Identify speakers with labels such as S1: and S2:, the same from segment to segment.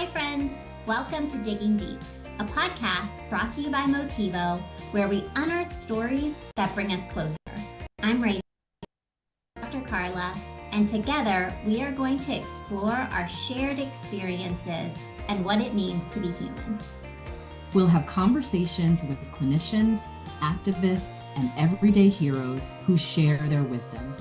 S1: Hi, friends. Welcome to Digging Deep, a podcast brought to you by Motivo, where we unearth stories that bring us closer. I'm Rachel, Dr. Carla, and together we are going to explore our shared experiences and what it means to be human.
S2: We'll have conversations with clinicians, activists, and everyday heroes who share their wisdom.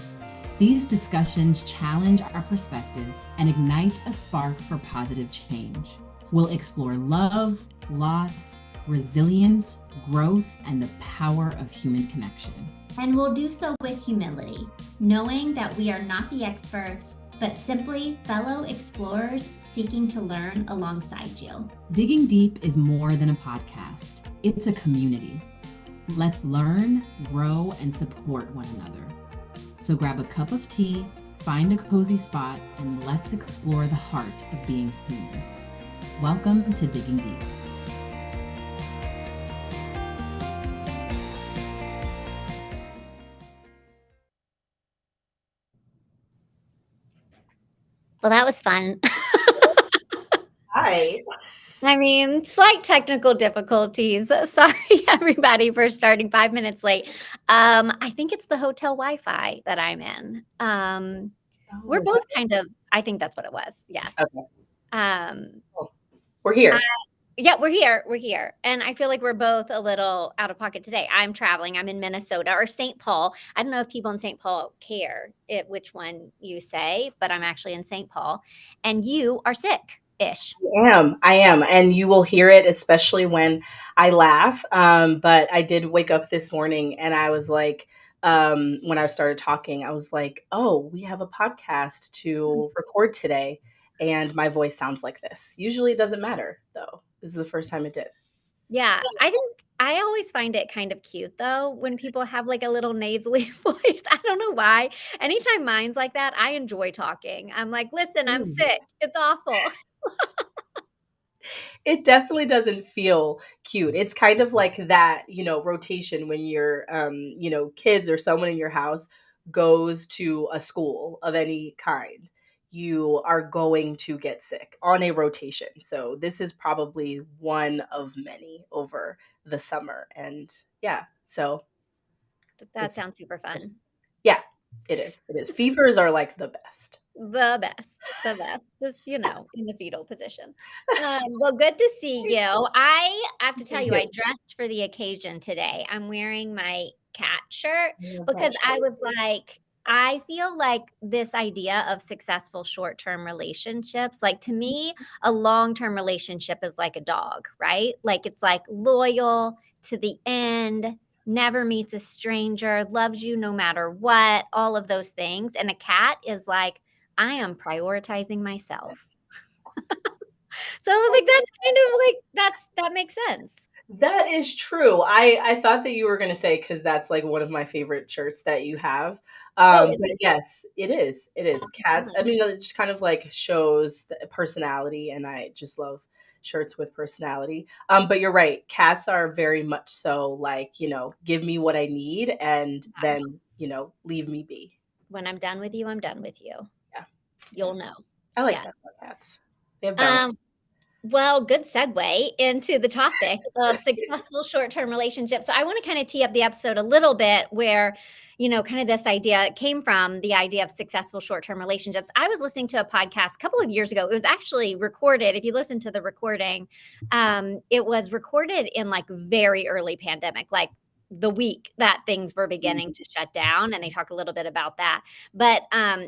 S2: These discussions challenge our perspectives and ignite a spark for positive change. We'll explore love, loss, resilience, growth, and the power of human connection.
S1: And we'll do so with humility, knowing that we are not the experts, but simply fellow explorers seeking to learn alongside you.
S2: Digging Deep is more than a podcast. It's a community. Let's learn, grow, and support one another. So grab a cup of tea, find a cozy spot, and let's explore the heart of being human. Welcome to Digging Deep.
S1: Well, that was fun.
S3: Hi.
S1: I mean, slight technical difficulties. Sorry, everybody, for starting 5 minutes late. I think it's the hotel Wi-Fi that I'm in. We're both kind of, I think that's what it was. Yes.
S3: Okay. We're here.
S1: Yeah, we're here. And I feel like we're both a little out of pocket today. I'm traveling. I'm in Minnesota or St. Paul. I don't know if people in St. Paul care which one you say, but I'm actually in St. Paul. And you are sick-ish.
S3: I am. And you will hear it, especially when I laugh. But I did wake up this morning and I was like, when I started talking, I was like, oh, we have a podcast to record today. And my voice sounds like this. Usually it doesn't matter, though. This is the first time it did.
S1: Yeah, I always find it kind of cute, though, when people have, like, a little nasally voice. I don't know why. Anytime mine's like that, I enjoy talking. I'm like, "Listen, I'm sick. It's awful."
S3: It definitely doesn't feel cute. It's kind of like that, rotation when your, kids or someone in your house goes to a school of any kind. You are going to get sick on a rotation. So this is probably one of many over the summer. And yeah, so
S1: That sounds super fun.
S3: Yeah, it is. It is. Fevers are like the best.
S1: The best. Just, in the fetal position. Well, good to see you. I have to tell you, I dressed for the occasion today. I'm wearing my cat shirt because I was like, I feel like this idea of successful short-term relationships, like to me, a long-term relationship is like a dog, right? Like it's like loyal to the end, never meets a stranger, loves you no matter what, all of those things. And a cat is like, I am prioritizing myself. So I was like, that's kind of like, that makes sense.
S3: That is true. I thought that you were going to say, because that's like one of my favorite shirts that you have. But yes, it is. It is. Cats. I mean, it just kind of like shows the personality, and I just love shirts with personality. But you're right. Cats are very much so like, give me what I need and then, leave me be.
S1: When I'm done with you, I'm done with you.
S3: Yeah.
S1: You'll know.
S3: I like that about cats. They have boundaries.
S1: Well, good segue into the topic of successful short-term relationships. So I want to kind of tee up the episode a little bit where, kind of this idea came from, the idea of successful short-term relationships. I was listening to a podcast a couple of years ago. It was actually recorded. If you listen to the recording, it was recorded in like very early pandemic, like the week that things were beginning to shut down. And they talk a little bit about that. But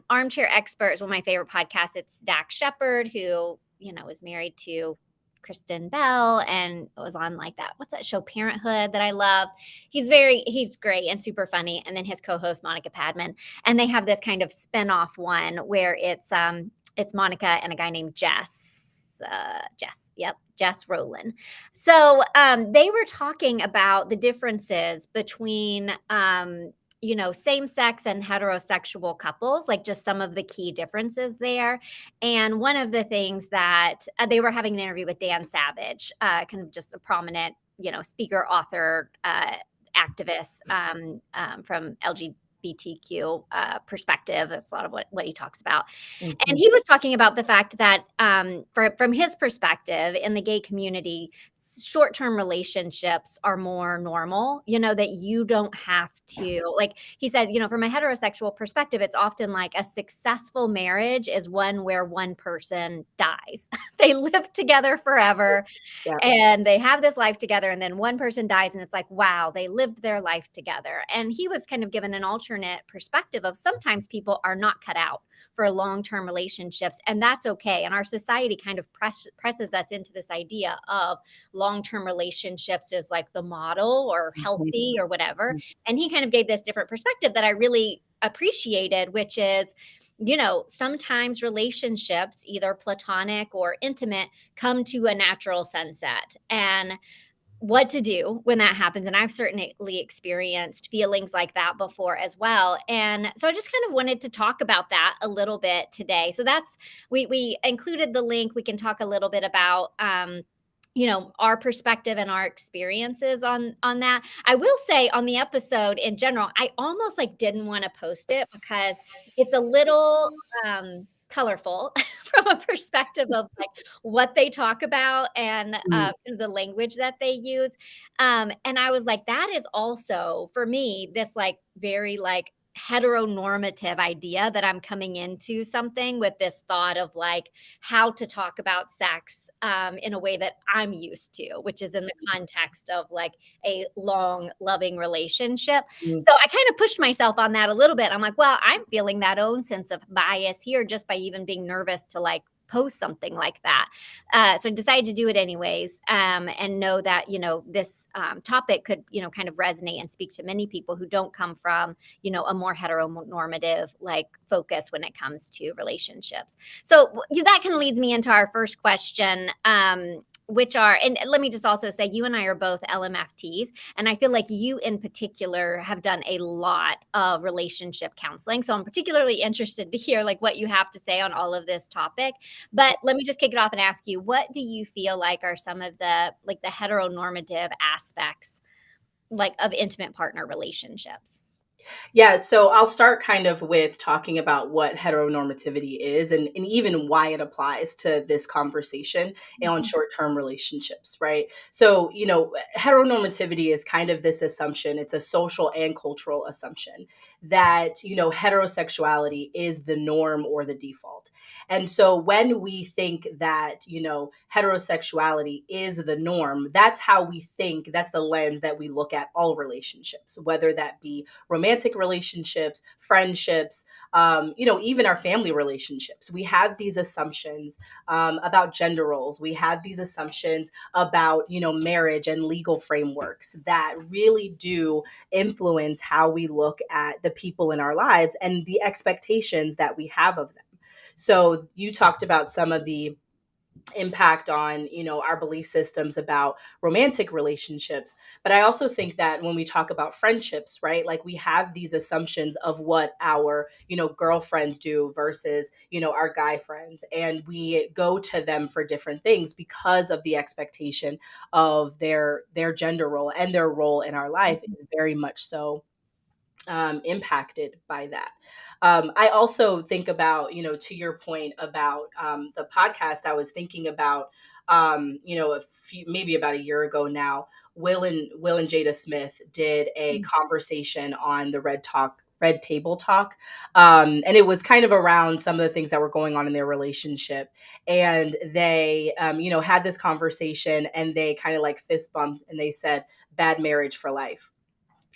S1: Armchair Experts, one of my favorite podcasts, it's Dax Shepard, who was married to Kristen Bell and was on like that. What's that show? Parenthood, that I love. He's great and super funny. And then his co-host, Monica Padman. And they have this kind of spinoff one where it's Monica and a guy named Jess Rowland. So they were talking about the differences between same-sex and heterosexual couples, like just some of the key differences there. And one of the things that they were having an interview with Dan Savage, kind of just a prominent, speaker, author, activist from LGBTQ perspective. That's a lot of what he talks about. And
S3: Mhm.
S1: he was talking about the fact that from his perspective in the gay community, short-term relationships are more normal, that you don't have to, like he said, from a heterosexual perspective, it's often like a successful marriage is one where one person dies. They live together forever
S3: Yeah.
S1: and they have this life together, and then one person dies and it's like, wow, they lived their life together. And he was kind of given an alternate perspective of sometimes people are not cut out for long-term relationships, and that's okay. And our society kind of presses us into this idea of long-term relationships is like the model or healthy or whatever. And he kind of gave this different perspective that I really appreciated, which is, sometimes relationships, either platonic or intimate, come to a natural sunset. And what to do when that happens. And I've certainly experienced feelings like that before as well. And so I just kind of wanted to talk about that a little bit today. So that's we included the link. We can talk a little bit about our perspective and our experiences on that. I will say on the episode in general, I almost like didn't want to post it because it's a little colorful from a perspective of like what they talk about and the language that they use. And I was like, that is also for me this like very like heteronormative idea that I'm coming into something with this thought of like how to talk about sex in a way that I'm used to, which is in the context of like a long, loving relationship.
S3: Mm.
S1: So I kind of pushed myself on that a little bit. I'm like, well, I'm feeling that own sense of bias here just by even being nervous to like post something like that. So I decided to do it anyways, and know that, this topic could, kind of resonate and speak to many people who don't come from, a more heteronormative like focus when it comes to relationships. So that kind of leads me into our first question, which are, and let me just also say, you and I are both LMFTs, and I feel like you in particular have done a lot of relationship counseling. So I'm particularly interested to hear like what you have to say on all of this topic. But let me just kick it off and ask you, what do you feel like are some of the like the heteronormative aspects like of intimate partner relationships?
S3: Yeah, so I'll start kind of with talking about what heteronormativity is and even why it applies to this conversation and on
S1: Mhm.
S3: short-term relationships, right? So, heteronormativity is kind of this assumption, it's a social and cultural assumption that, heterosexuality is the norm or the default. And so when we think that, heterosexuality is the norm, that's how we think, that's the lens that we look at all relationships, whether that be romantic relationships, friendships, even our family relationships. We have these assumptions about gender roles. We have these assumptions about, marriage and legal frameworks that really do influence how we look at the people in our lives and the expectations that we have of them. So you talked about some of the impact on our belief systems about romantic relationships, but I also think that when we talk about friendships, right, like we have these assumptions of what our girlfriends do versus our guy friends, and we go to them for different things because of the expectation of their gender role, and their role in our life is very much so impacted by that. I also think about, to your point about the podcast, I was thinking about, maybe about a year ago now, Will and Jada Smith did a conversation on the Red Table Talk. And it was kind of around some of the things that were going on in their relationship. And they, had this conversation and they kind of like fist bumped and they said, bad marriage for life,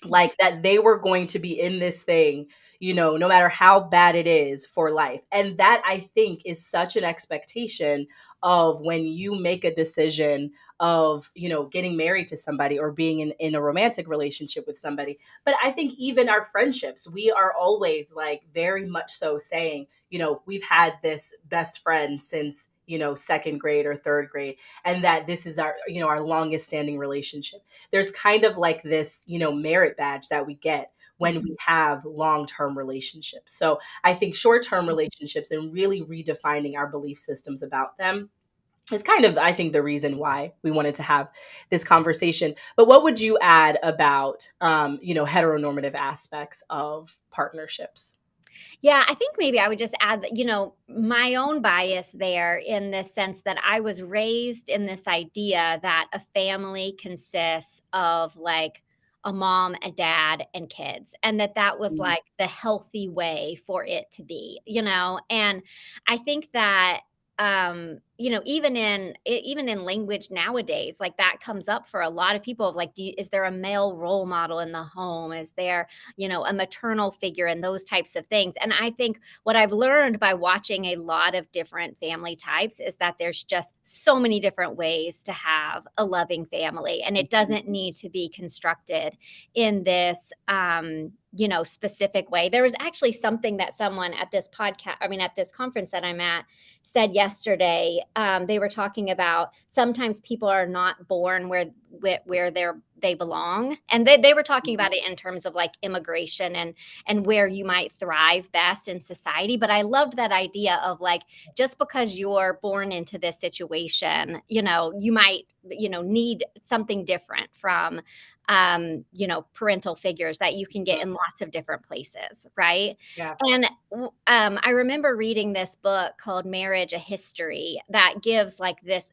S3: like that they were going to be in this thing, no matter how bad it is, for life. And that, I think, is such an expectation of when you make a decision of, getting married to somebody or being in a romantic relationship with somebody. But I think even our friendships, we are always like very much so saying, we've had this best friend since, second grade or third grade, and that this is our longest standing relationship. There's kind of like this, merit badge that we get when we have long-term relationships. So I think short-term relationships and really redefining our belief systems about them is kind of, I think, the reason why we wanted to have this conversation. But what would you add about, heteronormative aspects of partnerships?
S1: Yeah, I think maybe I would just add that, my own bias there in the sense that I was raised in this idea that a family consists of like a mom, a dad, and kids, and that was
S3: Mhm.
S1: like the healthy way for it to be, And I think that even in language nowadays, like that comes up for a lot of people of like, is there a male role model in the home? Is there a maternal figure and those types of things. And I think what I've learned by watching a lot of different family types is that there's just so many different ways to have a loving family. And it doesn't need to be constructed in this, specific way. There was actually something that someone at this at this conference that I'm at said yesterday. They were talking about sometimes people are not born where they belong, and they were talking about it in terms of like immigration and where you might thrive best in society. But I loved that idea of like, just because you're born into this situation, you might need something different from parental figures that you can get in lots of different places, right?
S3: Yeah.
S1: And I remember reading this book called Marriage: A History that gives like this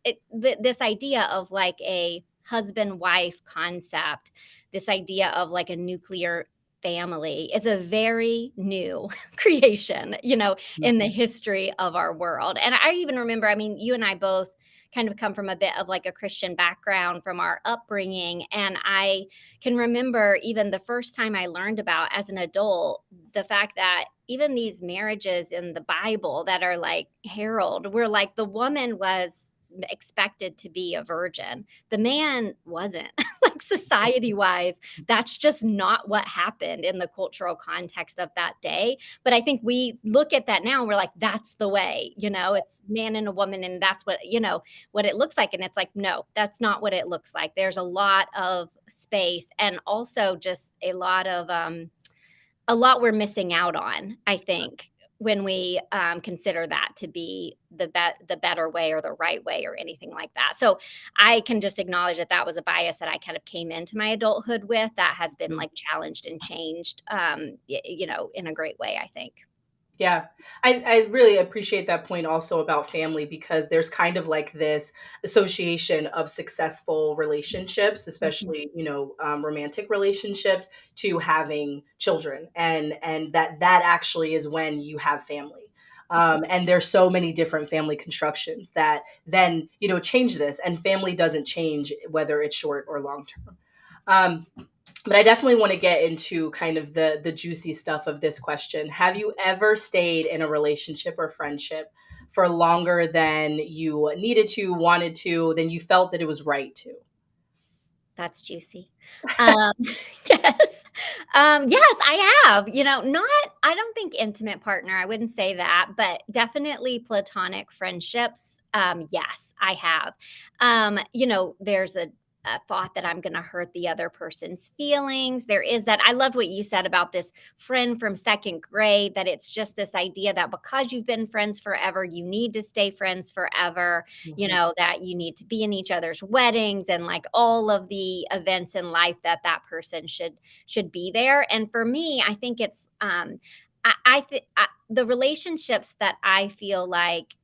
S1: idea of like a husband wife concept, this idea of like a nuclear family is a very new creation, in the
S3: Mhm.
S1: history of our world. And I even remember, I mean, you and I both kind of come from a bit of like a Christian background from our upbringing. And I can remember even the first time I learned about as an adult, the fact that even these marriages in the Bible that are like herald, were like the woman was expected to be a virgin. The man wasn't. Like society wise, that's just not what happened in the cultural context of that day. But I think we look at that now and we're like, that's the way, it's man and a woman, and that's what it looks like. And it's like, no, that's not what it looks like. There's a lot of space and also just a lot we're missing out on, I think, when we consider that to be the better way or the right way or anything like that. So I can just acknowledge that that was a bias that I kind of came into my adulthood with that has been like challenged and changed, in a great way, I think.
S3: Yeah, I really appreciate that point also about family, because there's kind of like this association of successful relationships,
S1: Mhm.
S3: especially romantic relationships, to having children, and that actually is when you have family. And there's so many different family constructions that then change this, and family doesn't change whether it's short or long term. Um, but I definitely want to get into kind of the juicy stuff of this question. Have you ever stayed in a relationship or friendship for longer than you needed to, wanted to, than you felt that it was right to?
S1: That's juicy. Um, yes. Yes, I have. Not I don't think intimate partner, I wouldn't say that, but definitely platonic friendships. Yes, I have. There's a thought that I'm going to hurt the other person's feelings. There is that. I loved what you said about this friend from second grade, that it's just this idea that because you've been friends forever, you need to stay friends forever,
S3: Mhm.
S1: that you need to be in each other's weddings and like all of the events in life that person should be there. And for me, I think it's I think the relationships that I feel like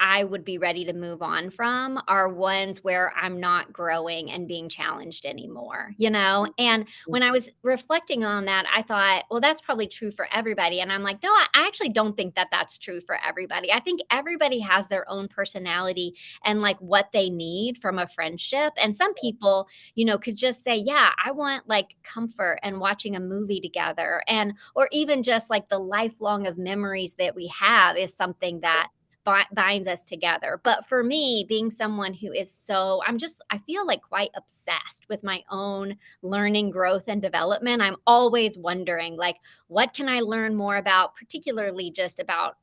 S1: I would be ready to move on from are ones where I'm not growing and being challenged anymore, And when I was reflecting on that, I thought, well, that's probably true for everybody. And I'm like, no, I actually don't think that that's true for everybody. I think everybody has their own personality and like what they need from a friendship. And some people, could just say, yeah, I want like comfort and watching a movie together. Or even just like the lifelong of memories that we have is something that binds us together. But for me, being someone who is I feel like quite obsessed with my own learning, growth, and development. I'm always wondering, like, what can I learn more about, particularly just about,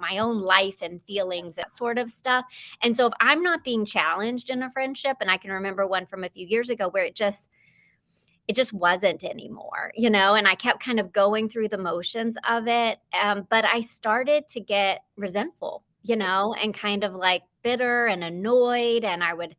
S1: my own life and feelings, that sort of stuff. And so if I'm not being challenged in a friendship, and I can remember one from a few years ago where it just wasn't anymore, and I kept kind of going through the motions of it. But I started to get resentful and kind of like bitter and annoyed. And I would,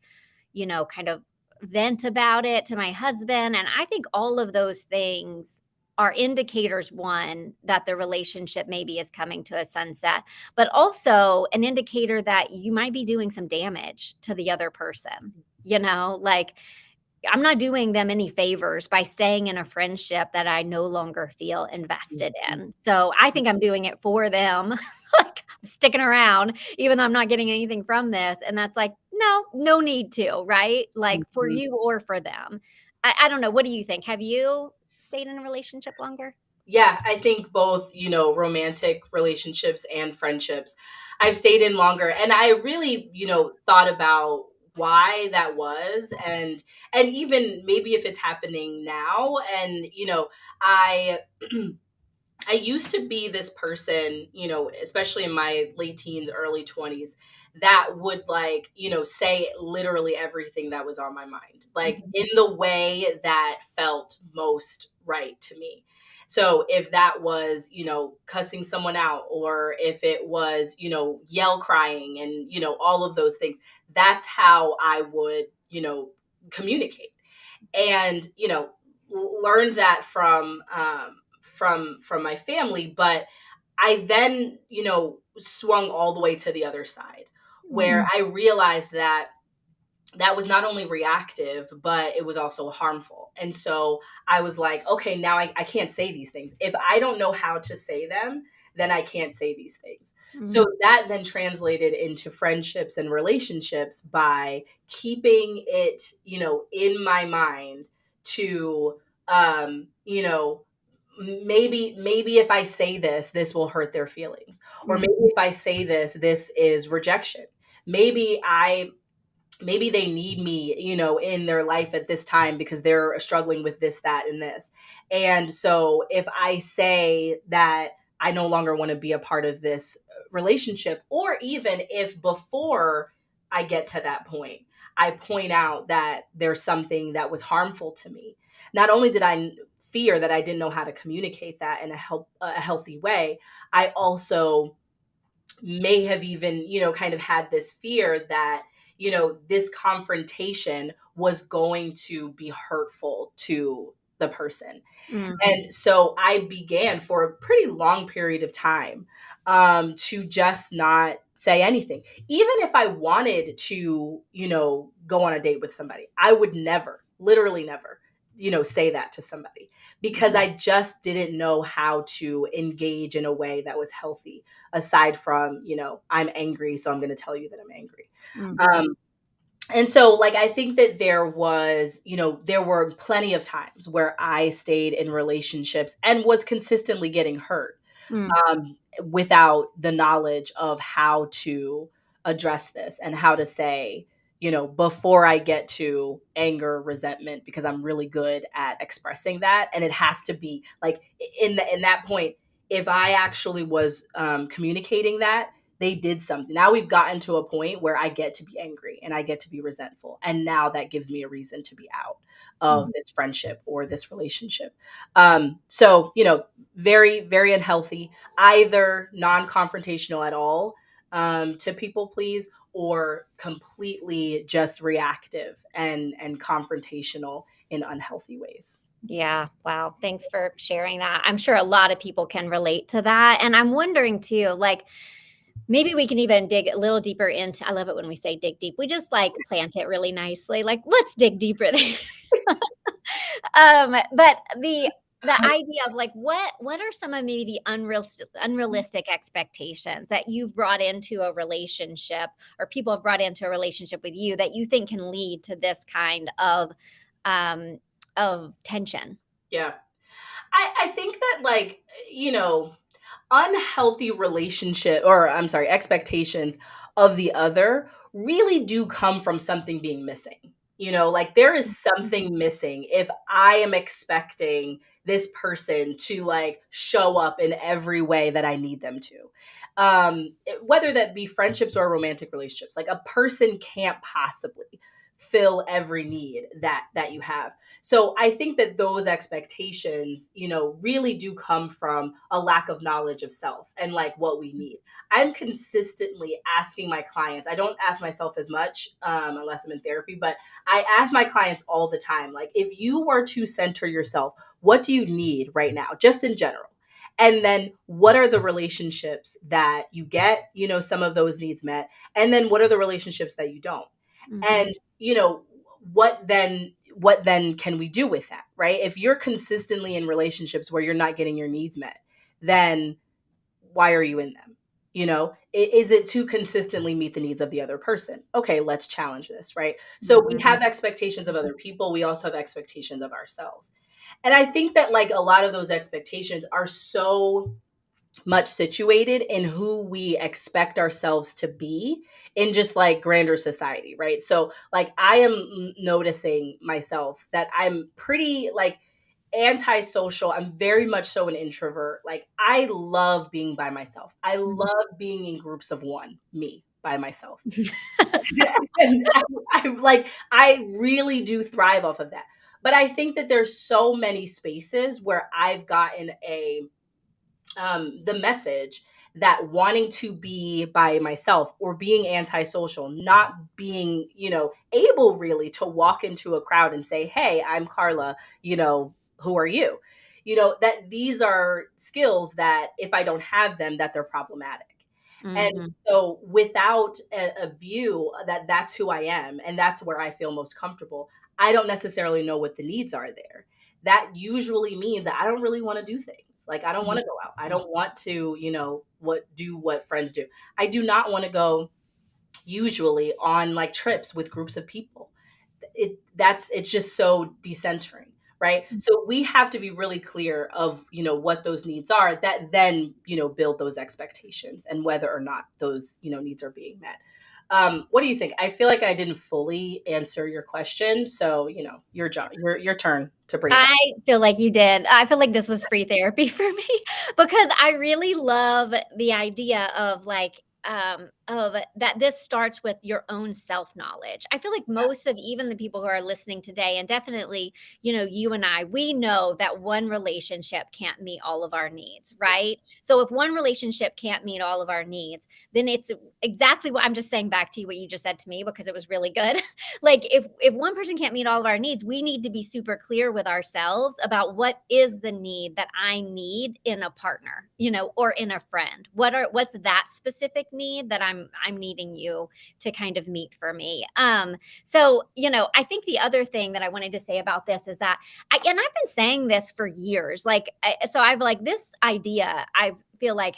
S1: kind of vent about it to my husband. And I think all of those things are indicators, one, that the relationship maybe is coming to a sunset, but also an indicator that you might be doing some damage to the other person. Like I'm not doing them any favors by staying in a friendship that I no longer feel invested in. So I think I'm doing it for them, like sticking around, even though I'm not getting anything from this. And that's like, no need to, right? Like for
S3: Mhm.
S1: you or for them. I don't know. What do you think? Have you stayed in a relationship longer?
S3: Yeah, I think both, romantic relationships and friendships I've stayed in longer. And I really, thought about why that was, and even maybe if it's happening now. And, I I used to be this person, especially in my late teens, early 20s, that would like, say literally everything that was on my mind, like
S1: Mhm.
S3: in the way that felt most right to me. So if that was, cussing someone out, or if it was, yell crying and, all of those things, that's how I would, communicate. And learned that from my family. But I then swung all the way to the other side, where
S1: Mhm.
S3: I realized that that was not only reactive, but it was also harmful. And so I was like, okay, now I can't say these things. If I don't know how to say them, then I can't say these things. So
S1: Mhm.
S3: that then translated into friendships and relationships by keeping it, in my mind to, maybe if I say this, this will hurt their feelings. Or maybe
S1: Mhm.
S3: if I say this, this is rejection. Maybe I maybe they need me, in their life at this time because they're struggling with this, that, and this. And so if I say that I no longer want to be a part of this relationship, or even if before I get to that point, I point out that there's something that was harmful to me, not only did I fear that I didn't know how to communicate that in a healthy way, I also may have even, kind of had this fear that, this confrontation was going to be hurtful to the person.
S1: Mm.
S3: And so I began for a pretty long period of time to just not say anything. Even if I wanted to, go on a date with somebody, I would never, literally never, say that to somebody because I just didn't know how to engage in a way that was healthy, aside from, I'm angry, so I'm going to tell you that I'm angry.
S1: Mhm.
S3: Um, and so like I think that there were plenty of times where I stayed in relationships and was consistently getting hurt
S1: Mm.
S3: without the knowledge of how to address this and how to say, before I get to anger, resentment, because I'm really good at expressing that. And it has to be like in that point, if I actually was communicating that, they did something. Now we've gotten to a point where I get to be angry and I get to be resentful. And now that gives me a reason to be out of
S1: Mhm.
S3: this friendship or this relationship. So, very, very unhealthy, either non confrontational at all, to people please, or completely just reactive and confrontational in unhealthy ways.
S1: Yeah. Wow. Thanks for sharing that. I'm sure a lot of people can relate to that. And I'm wondering too, like, maybe we can even dig a little deeper into, I love it when we say dig deep. We just like plant it really nicely. Like, let's dig deeper there. But the idea of like what are some of maybe the unrealistic expectations that you've brought into a relationship, or people have brought into a relationship with you, that you think can lead to this kind um of tension?
S3: Yeah. I think that, like, unhealthy relationship, or I'm sorry, expectations of the other really do come from something being missing. Like there is something missing if I am expecting this person to like show up in every way that I need them to. Whether that be friendships or romantic relationships, like a person can't possibly fill every need that you have. So I think that those expectations, really do come from a lack of knowledge of self and like what we need. I'm consistently asking my clients. I don't ask myself as much unless I'm in therapy, but I ask my clients all the time, like, if you were to center yourself, what do you need right now, just in general? And then what are the relationships that you get, some of those needs met? And then what are the relationships that you don't?
S1: Mhm.
S3: And, what then can we do with that, right? If you're consistently in relationships where you're not getting your needs met, then why are you in them? Is it to consistently meet the needs of the other person? Okay, let's challenge this, right? So we
S1: Mhm.
S3: have expectations of other people. We also have expectations of ourselves. And I think that like a lot of those expectations are so much situated in who we expect ourselves to be in just like grander society, right? So like I am noticing myself that I'm pretty like antisocial. I'm very much so an introvert. Like I love being by myself. I
S1: Mhm.
S3: love being in groups of one, me by myself. And I'm like, I really do thrive off of that. But I think that there's so many spaces where I've gotten the message that wanting to be by myself or being antisocial, not being, able really to walk into a crowd and say, hey, I'm Carla, who are you? That these are skills that if I don't have them, that they're problematic. And
S1: Mhm.
S3: so without a view that that's who I am and that's where I feel most comfortable, I don't necessarily know what the needs are there. That usually means that I don't really want to do things. Like I don't want to go out. I don't want to, what friends do. I do not want to go usually on like trips with groups of people. It's just so decentering, right? So we have to be really clear of what those needs are, that then build those expectations and whether or not those needs are being met. What do you think? I feel like I didn't fully answer your question, so your job, your turn to bring it up.
S1: I feel like you did. I feel like this was free therapy for me because I really love the idea of like of that this starts with your own self-knowledge. I feel like most of even the people who are listening today and definitely, you and I, we know that one relationship can't meet all of our needs, right? So if one relationship can't meet all of our needs, then it's exactly what I'm just saying back to you what you just said to me because it was really good. Like if one person can't meet all of our needs, we need to be super clear with ourselves about what is the need that I need in a partner, or in a friend. What's that specific need that I'm needing you to kind of meet for me. So, I think the other thing that I wanted to say about this is that and I've been saying this for years. So I've like this idea I feel like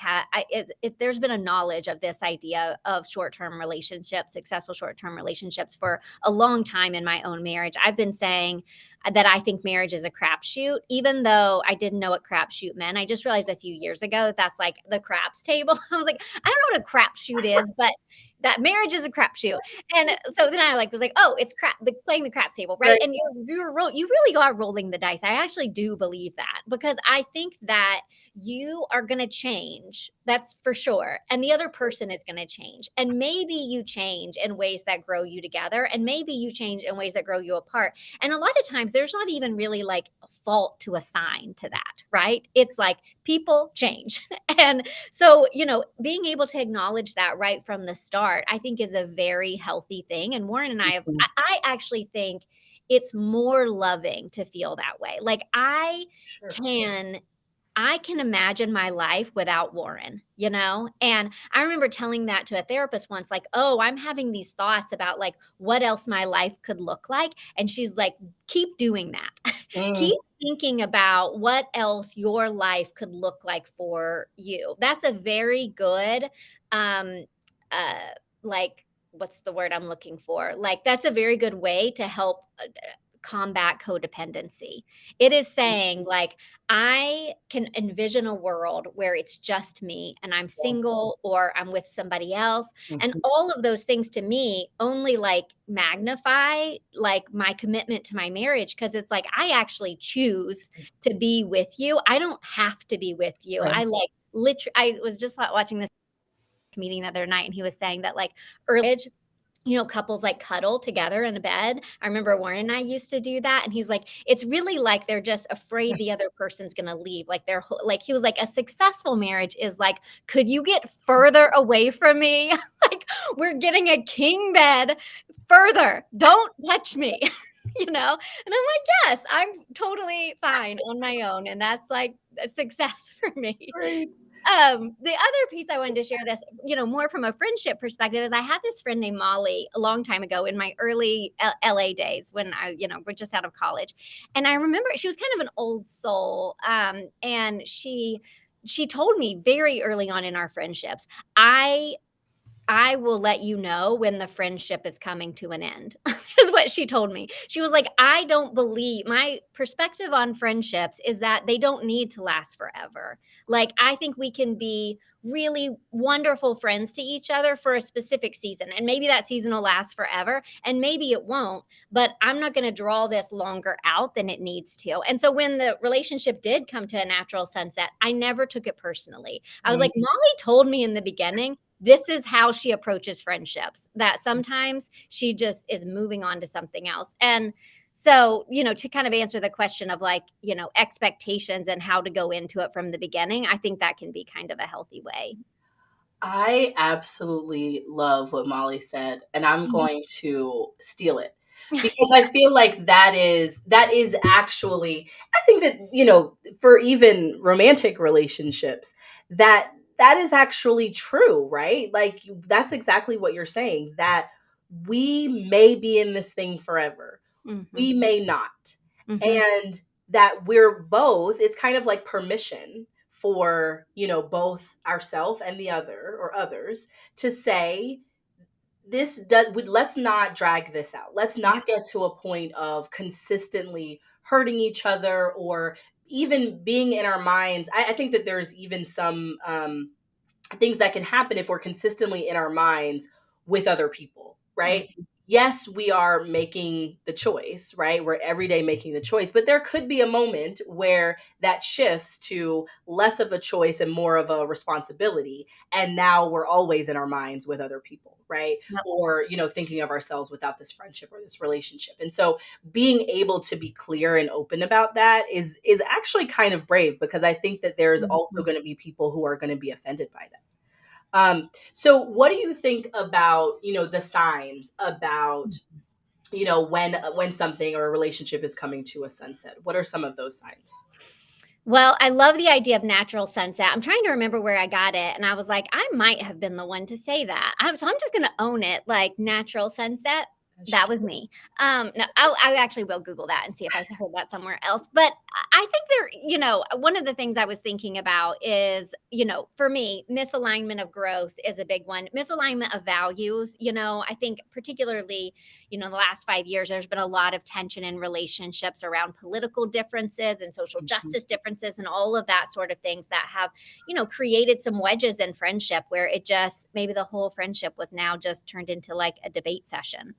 S1: there's been a knowledge of this idea of short-term relationships, successful short-term relationships for a long time in my own marriage. I've been saying that I think marriage is a crapshoot, even though I didn't know what crapshoot meant. I just realized a few years ago that that's like the craps table. I was like, I don't know what a crapshoot is, but that marriage is a crapshoot. And so then I like was like, oh, it's playing the craps table, right?
S3: Right.
S1: And you really are rolling the dice. I actually do believe that because I think that you are going to change. That's for sure. And the other person is going to change. And maybe you change in ways that grow you together. And maybe you change in ways that grow you apart. And a lot of times there's not even really like a fault to assign to that, right? It's like people change. And so, being able to acknowledge that right from the start, I think is a very healthy thing. And Warren and
S3: Mhm.
S1: I actually think it's more loving to feel that way. Like
S3: Sure.
S1: can I can imagine my life without Warren, And I remember telling that to a therapist once, like, oh, I'm having these thoughts about like what else my life could look like. And she's like, keep doing that.
S3: Mm,
S1: Keep thinking about what else your life could look like for you. That's a very good, um, like, what's the word I'm looking for? Like, that's a very good way to help combat codependency. It is saying, like, I can envision a world where it's just me and I'm
S3: yeah.
S1: single or I'm with somebody else. And
S3: Mhm.
S1: all of those things to me only like magnify like my commitment to my marriage because it's like I actually choose to be with you. I don't have to be with you.
S3: Right.
S1: I like literally I was just watching this meeting the other night and he was saying that like early couples like cuddle together in a bed. I remember Warren and I used to do that. And he's like, it's really like they're just afraid the other person's going to leave. Like like, he was like, a successful marriage is like, could you get further away from me? Like, we're getting a king bed further. Don't touch me, And I'm like, yes, I'm totally fine on my own. And that's like a success for me.
S3: Right.
S1: The other piece I wanted to share this, more from a friendship perspective is I had this friend named Molly a long time ago in my early LA days when we're just out of college. And I remember she was kind of an old soul. And she told me very early on in our friendships, I will let you know when the friendship is coming to an end, is what she told me. She was like, I don't believe my perspective on friendships is that they don't need to last forever. Like, I think we can be really wonderful friends to each other for a specific season. And maybe that season will last forever and maybe it won't, but I'm not going to draw this longer out than it needs to. And so when the relationship did come to a natural sunset, I never took it personally. I was like, Molly told me in the beginning this is how she approaches friendships, that sometimes she just is moving on to something else. And so, to kind of answer the question of like, expectations and how to go into it from the beginning, I think that can be kind of a healthy way.
S3: I absolutely love what Molly said, and I'm going to steal it because I feel like that is actually, I think that, for even romantic relationships, that is actually true, right? Like, that's exactly what you're saying, that we may be in this thing forever.
S1: Mhm.
S3: We may not.
S1: Mhm.
S3: And that we're both, it's kind of like permission for, both ourself and the other or others to say, let's not drag this out. Let's
S1: Yeah.
S3: not get to a point of consistently hurting each other or even being in our minds. I think that there's even some things that can happen if we're consistently in our minds with other people, right?
S1: Mhm.
S3: Yes, we are making the choice, right? We're every day making the choice, but there could be a moment where that shifts to less of a choice and more of a responsibility. And now we're always in our minds with other people, right?
S1: Yep.
S3: Or, thinking of ourselves without this friendship or this relationship. And so being able to be clear and open about that is actually kind of brave, because I think that there's also
S1: Mhm.
S3: going to be people who are going to be offended by that. So what do you think about, the signs about, when something or a relationship is coming to a sunset? What are some of those signs?
S1: Well, I love the idea of natural sunset. I'm trying to remember where I got it, and I was like, I might have been the one to say that. So I'm just gonna own it, like natural sunset.
S3: That's
S1: That was
S3: true.
S1: me. No, I actually will Google that and see if I heard that somewhere else. But I think one of the things I was thinking about is, for me, misalignment of growth is a big one. Misalignment of values. I think particularly, the last 5 years, there's been a lot of tension in relationships around political differences and social
S3: Mhm.
S1: justice differences and all of that sort of things that have, created some wedges in friendship where it just maybe the whole friendship was now just turned into like a debate session,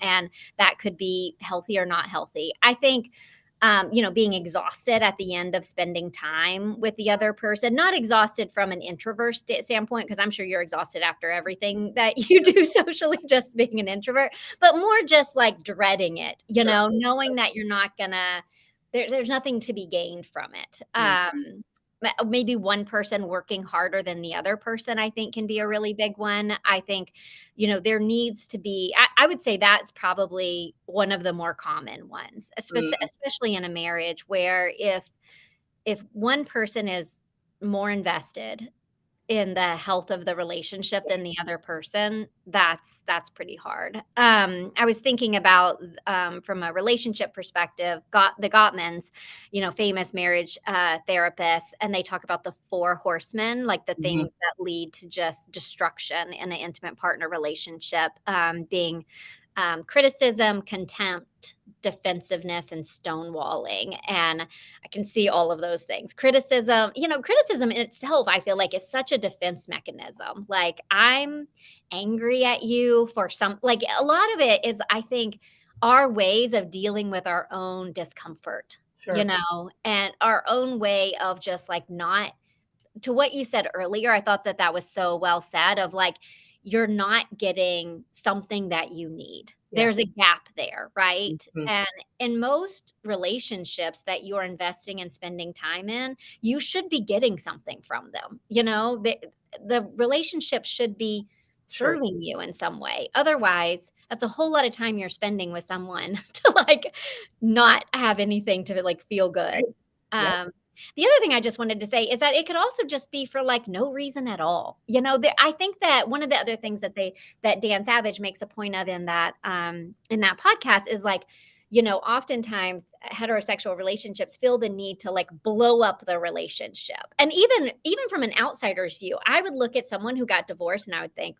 S1: and that could be healthy or not healthy. I think being exhausted at the end of spending time with the other person, not exhausted from an introvert standpoint, because I'm sure you're exhausted after everything that you do socially, just being an introvert, but more just like dreading it,
S3: Sure.
S1: knowing that you're not gonna, there's nothing to be gained from it.
S3: Mhm.
S1: Maybe one person working harder than the other person, I think can be a really big one. I think, there needs to be, I would say that's probably one of the more common ones,
S3: Mm,
S1: especially in a marriage where if one person is more invested in the health of the relationship than the other person, that's pretty hard. I was thinking about, from a relationship perspective, got the Gottmans, famous marriage therapists, and they talk about the four horsemen, like the
S3: mhm,
S1: things that lead to just destruction in an intimate partner relationship, being criticism, contempt, defensiveness, and stonewalling. And I can see all of those things. Criticism in itself, I feel like, is such a defense mechanism. Like, I'm angry at you for like, a lot of it is, I think, our ways of dealing with our own discomfort,
S3: sure.
S1: and our own way of just like not, to what you said earlier, I thought that that was so well said of like, you're not getting something that you need.
S3: Yeah.
S1: There's a gap there, right?
S3: Mhm.
S1: And in most relationships that you're investing and spending time in, you should be getting something from them. The relationship should be
S3: True.
S1: serving you in some way. Otherwise, that's a whole lot of time you're spending with someone to like not have anything to like feel
S3: Right.
S1: good.
S3: Yep.
S1: The other thing I just wanted to say is that it could also just be for like no reason at all. I think that one of the other things that Dan Savage makes a point of in that podcast is like, oftentimes heterosexual relationships feel the need to like blow up the relationship. And even from an outsider's view, I would look at someone who got divorced and I would think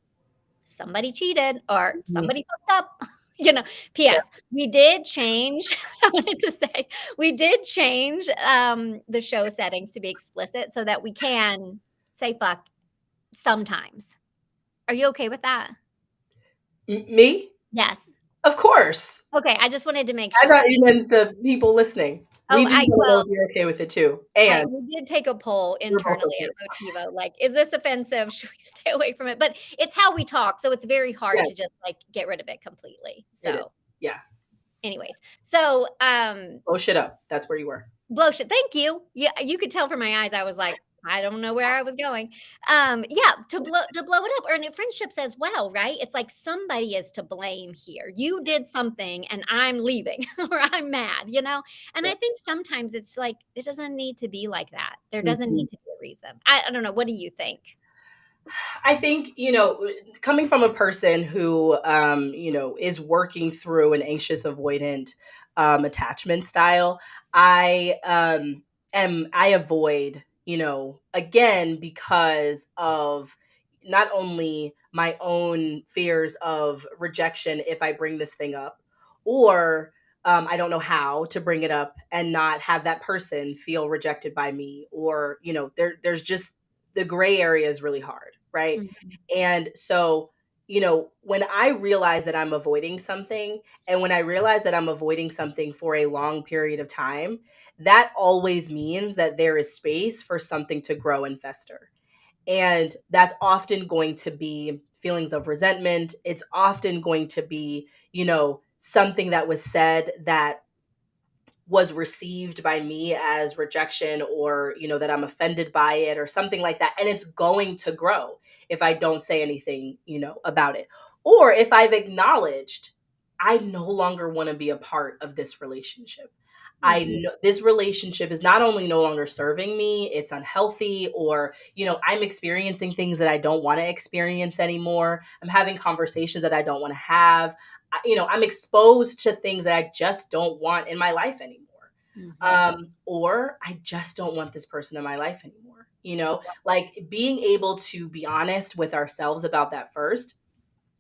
S1: somebody cheated or
S3: Mhm.
S1: somebody fucked up.
S3: Yeah.
S1: P.S. We did change. I wanted to say we did change the show settings to be explicit so that we can say fuck sometimes. Are you okay with that?
S3: Me?
S1: Yes.
S3: Of course.
S1: Okay. I just wanted to make
S3: I
S1: sure.
S3: thought you meant the people listening.
S1: Oh,
S3: We just want to know if you're okay with it too. And
S1: we did take a poll
S3: we're both
S1: internally
S3: okay.
S1: at Motivo, like, is this offensive? Should we stay away from it? But it's how we talk, so it's very hard
S3: Yeah,
S1: to just like get rid of it completely.
S3: it is.
S1: So,
S3: Yeah.
S1: anyways, so
S3: Blow shit up. That's where you were.
S1: blow shit. Thank you. Yeah, you could tell from my eyes. I was like, I don't know where I was going. Yeah, to blow it up, or in friendships as well, right? It's like somebody is to blame here. You did something, and I'm leaving, or I'm mad. And
S3: Yeah.
S1: I think sometimes it's like it doesn't need to be like that. There doesn't
S3: Mhm.
S1: need to be a reason. I don't know. What do you think?
S3: I think, coming from a person who, is working through an anxious avoidant attachment style, I avoid, again, because of not only my own fears of rejection if I bring this thing up, or I don't know how to bring it up and not have that person feel rejected by me, or, there's just the gray area is really hard, right?
S1: Mhm,
S3: And so, when I realize that I'm avoiding something, and when I realize that I'm avoiding something for a long period of time, that always means that there is space for something to grow and fester. And that's often going to be feelings of resentment. It's often going to be, something that was said that was received by me as rejection, or that I'm offended by it or something like that, and it's going to grow if I don't say anything about it, or if I've acknowledged I no longer want to be a part of this relationship. I
S1: mhm,
S3: know this relationship is not only no longer serving me, it's unhealthy, or I'm experiencing things that I don't want to experience anymore. I'm having conversations that I don't want to have. I'm exposed to things that I just don't want in my life anymore.
S1: mhm.
S3: Or I just don't want this person in my life anymore. Like being able to be honest with ourselves about that first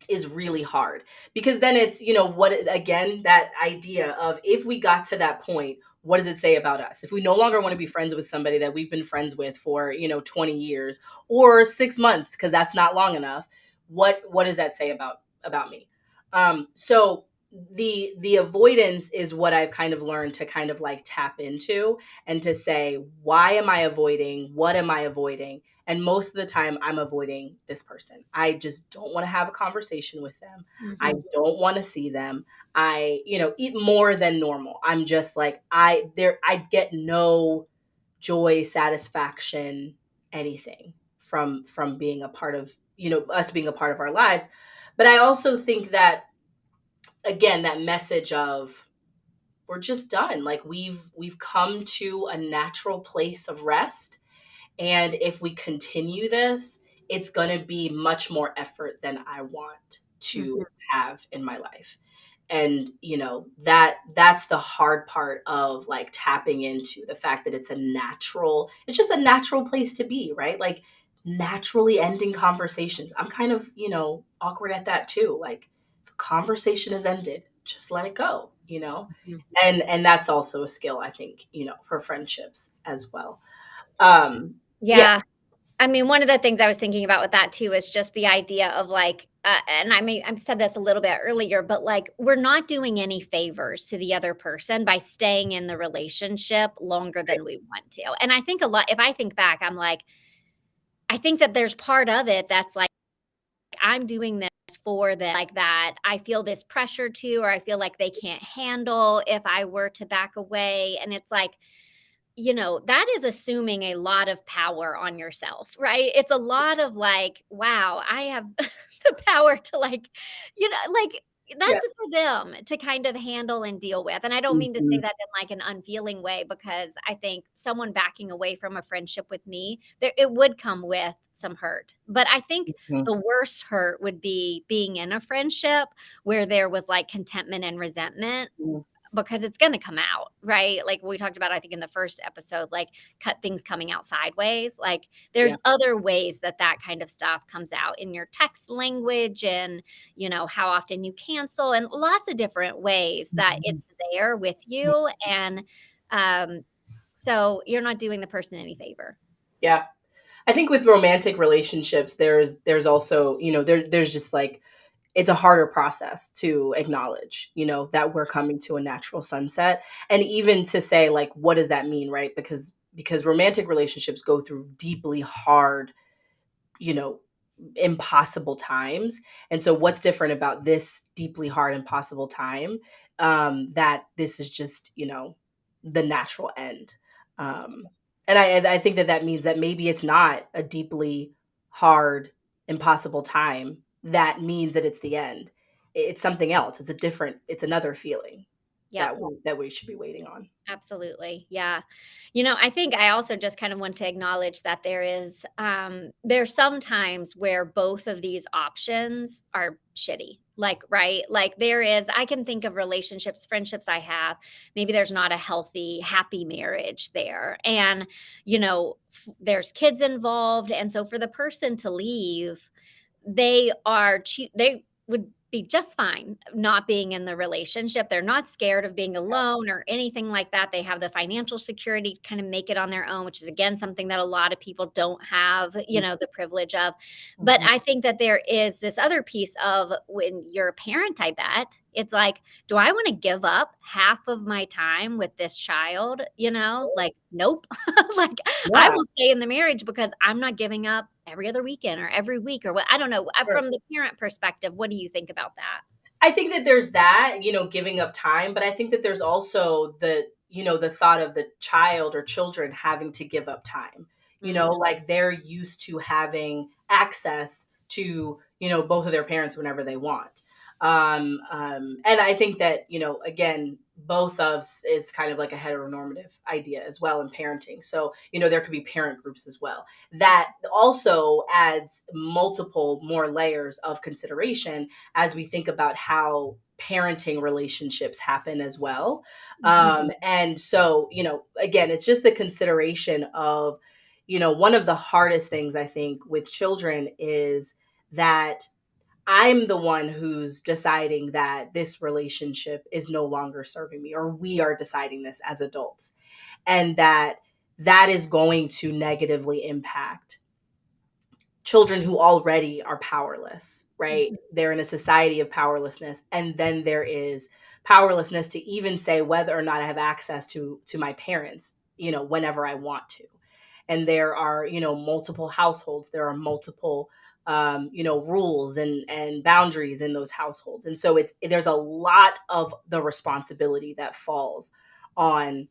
S3: is really hard, because then it's, what, again, that idea of, if we got to that point, what does it say about us? If we no longer want to be friends with somebody that we've been friends with for, 20 years or 6 months, because that's not long enough, what does that say about me? So the avoidance is what I've kind of learned to kind of like tap into, and to say, why am I avoiding? What am I avoiding? And most of the time, I'm avoiding this person. I just don't want to have a conversation with them. I
S1: Mhm,
S3: don't want to see them. I, eat more than normal. I'm just like, I get no joy, satisfaction, anything from being a part of, us being a part of our lives. But I also think that, again, that message of, we're just done. Like we've come to a natural place of rest, and if we continue this, it's going to be much more effort than I want
S1: mhm,
S3: to have in my life. And that's the hard part of like tapping into the fact that it's just a natural place to be, right? Like naturally ending conversations. I'm kind of, awkward at that too. Like if a conversation is ended, just let it go,
S1: mhm.
S3: and that's also a skill, I think, for friendships as well. Yeah.
S1: Yeah. I mean, one of the things I was thinking about with that too is just the idea of like, and I've said this a little bit earlier, but like, we're not doing any favors to the other person by staying in the relationship longer than we want to. And I think a lot, if I think back, I'm like, I think that there's part of it that's like, I'm doing this for them, like that I feel this pressure to, or I feel like they can't handle if I were to back away. And it's like, that is assuming a lot of power on yourself, right? It's a lot of like, wow, I have the power to like
S3: Yeah.
S1: that's for them to kind of handle and deal with. And I don't mean to say
S3: Mhm.
S1: that in like an unfeeling way, because I think someone backing away from a friendship with me, there it would come with some hurt. But I think
S3: Mhm.
S1: the worst hurt would be being in a friendship where there was like contentment and resentment,
S3: Mhm.
S1: because it's gonna come out, right? Like we talked about, I think in the first episode, like cut things coming out sideways. Like
S3: Yeah.
S1: there's other ways that that kind of stuff comes out in your text language, and how often you cancel, and lots of different ways that
S2: Mhm.
S1: it's there with you. And um, so you're not doing the person any favor.
S3: Yeah. I think with romantic relationships, there's also, there's just like, it's a harder process to acknowledge, that we're coming to a natural sunset. And even to say like, what does that mean? Right. Because romantic relationships go through deeply hard, you know, impossible times. And so what's different about this deeply hard, impossible time? That this is just, the natural end. Um, and I think that means that maybe it's not a deeply hard, impossible time. That means that it's the end. It's something else. It's another feeling
S1: Yep.
S3: that we should be waiting on.
S1: Absolutely. Yeah. I think I also just kind of want to acknowledge that there's some times where both of these options are shitty. Like, right? Like I can think of relationships, friendships I have, maybe there's not a healthy, happy marriage there. And, there's kids involved. And so for the person to leave, they would be just fine not being in the relationship. They're not scared of being alone or anything like that. They have the financial security to kind of make it on their own, which is again something that a lot of people don't have, the privilege of. But
S3: Mhm.
S1: I think that there is this other piece of when you're a parent, I bet it's like, do I want to give up half of my time with this child? Like, nope. Like, I
S3: Yeah.
S1: will stay in the marriage because I'm not giving up every other weekend or every week or what. I don't know.
S3: Sure.
S1: From the parent perspective, what do you think about that?
S3: I think that there's that, giving up time, but I think that there's also the thought of the child or children having to give up time.
S1: Mhm.
S3: Like they're used to having access to, both of their parents whenever they want. And I think that, again, both of is kind of like a heteronormative idea as well in parenting. So, there could be parent groups as well. That also adds multiple more layers of consideration as we think about how parenting relationships happen as well.
S1: Mhm.
S3: And so, again, it's just the consideration of, one of the hardest things I think with children is that I'm the one who's deciding that this relationship is no longer serving me, or we are deciding this as adults, and that is going to negatively impact children who already are powerless, right?
S1: Mhm.
S3: They're in a society of powerlessness. And then there is powerlessness to even say whether or not I have access to my parents, whenever I want to. And there are, multiple households, there are multiple rules and boundaries in those households. And so there's a lot of the responsibility that falls on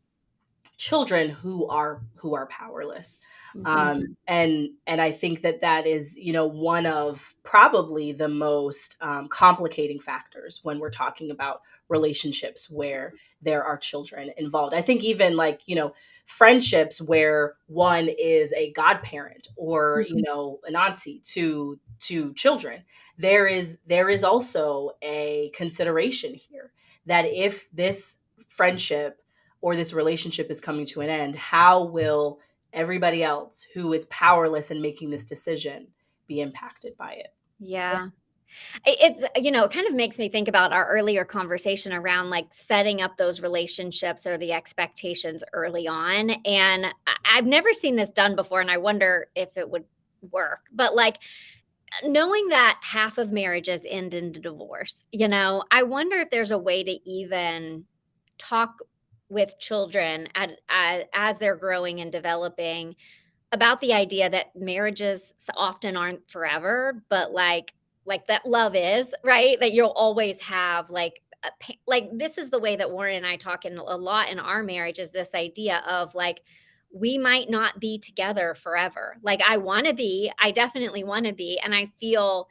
S3: children who are powerless.
S1: Mhm.
S3: And I think that is, one of probably the most complicating factors when we're talking about relationships where there are children involved. I think even like, friendships where one is a godparent or,
S1: Mhm.
S3: an auntie to children, there is also a consideration here that if this friendship or this relationship is coming to an end, how will everybody else who is powerless in making this decision be impacted by it?
S1: Yeah. It kind of makes me think about our earlier conversation around like setting up those relationships or the expectations early on. And I've never seen this done before. And I wonder if it would work. But like, knowing that half of marriages end in divorce, I wonder if there's a way to even talk with children as they're growing and developing about the idea that marriages often aren't forever, but like like that love is, right? That you'll always have like like this is the way that Warren and I talk in a lot in our marriage is this idea of like we might not be together forever. Like I definitely want to be and I feel,